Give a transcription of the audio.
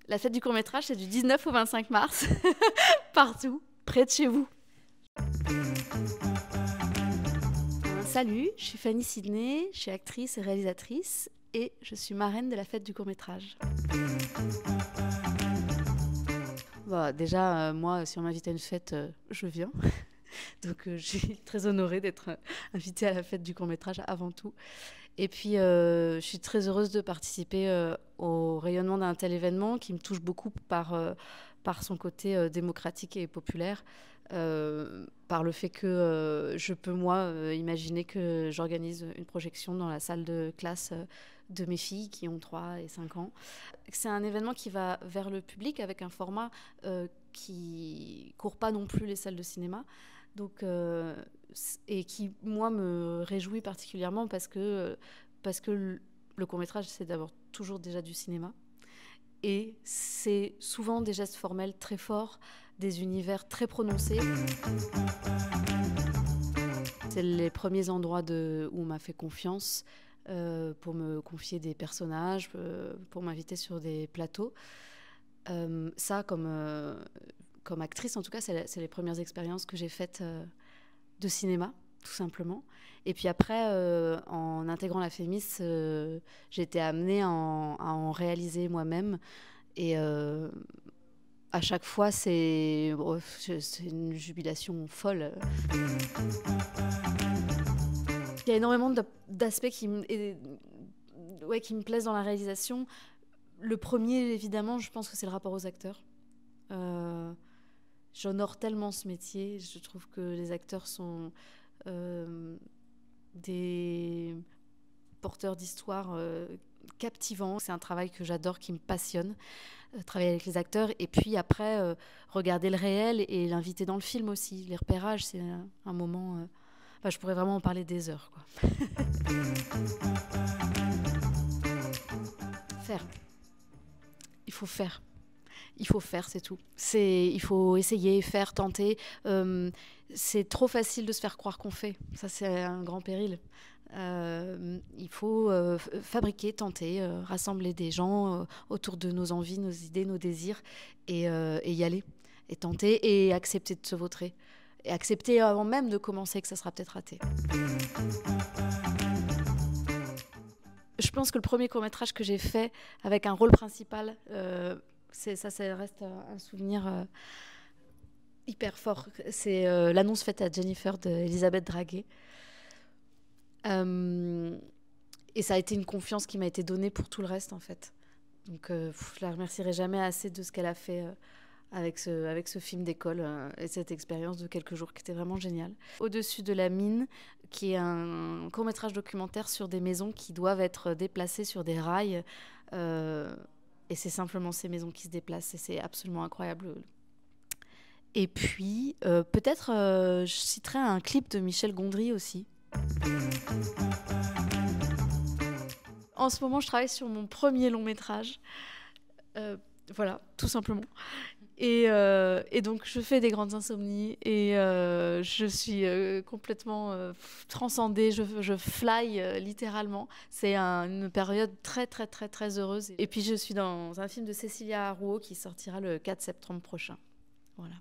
La fête du court-métrage, c'est du 19 au 25 mars, partout, près de chez vous. Salut, je suis Fanny Sidney, je suis actrice et réalisatrice et je suis marraine de la fête du court-métrage. Bah, déjà, moi, si on m'invite à une fête, je viens. Donc, je suis très honorée d'être invitée à la fête du court-métrage avant tout. Et puis, je suis très heureuse de participer au rayonnement d'un tel événement qui me touche beaucoup par son côté démocratique et populaire, par le fait que je peux, moi, imaginer que j'organise une projection dans la salle de classe de mes filles qui ont 3 et 5 ans. C'est un événement qui va vers le public avec un format qui court pas non plus les salles de cinéma. Donc, et qui, moi, me réjouit particulièrement parce que le court-métrage, c'est d'abord toujours déjà du cinéma. Et c'est souvent des gestes formels très forts, des univers très prononcés. C'est les premiers endroits où on m'a fait confiance pour me confier des personnages, pour m'inviter sur des plateaux. Ça, comme actrice, en tout cas, c'est les premières expériences que j'ai faites de cinéma, tout simplement. Et puis après, en intégrant la Fémis, j'ai été amenée à en réaliser moi-même. Et à chaque fois, c'est une jubilation folle. Il y a énormément d'aspects qui me plaisent dans la réalisation. Le premier, évidemment, je pense que c'est le rapport aux acteurs. J'honore tellement ce métier. Je trouve que les acteurs sont des porteurs d'histoires captivants. C'est un travail que j'adore, qui me passionne, travailler avec les acteurs. Et puis après, regarder le réel et l'inviter dans le film aussi. Les repérages, c'est un moment... je pourrais vraiment en parler des heures, quoi. Faire. Il faut faire. Il faut faire, c'est tout. Il faut essayer, faire, tenter. C'est trop facile de se faire croire qu'on fait. Ça, c'est un grand péril. Il faut fabriquer, tenter, rassembler des gens autour de nos envies, nos idées, nos désirs, et y aller, et tenter, et accepter de se vautrer. Et accepter avant même de commencer que ça sera peut-être raté. Je pense que le premier court-métrage que j'ai fait avec un rôle principal... ça reste un souvenir hyper fort. C'est l'annonce faite à Jennifer d'Elisabeth Draguet. Et ça a été une confiance qui m'a été donnée pour tout le reste, en fait. Donc, je la remercierai jamais assez de ce qu'elle a fait avec ce film d'école et cette expérience de quelques jours qui était vraiment géniale. Au-dessus de la mine, qui est un court-métrage documentaire sur des maisons qui doivent être déplacées sur des rails. Et c'est simplement ces maisons qui se déplacent et c'est absolument incroyable. Et puis, peut-être, je citerai un clip de Michel Gondry aussi. En ce moment, je travaille sur mon premier long métrage. Voilà, tout simplement. Et donc, je fais des grandes insomnies et je suis complètement transcendée. Je fly littéralement. C'est une période très, très, très, très heureuse. Et puis, je suis dans un film de Cécilia Arruot qui sortira le 4 septembre prochain. Voilà.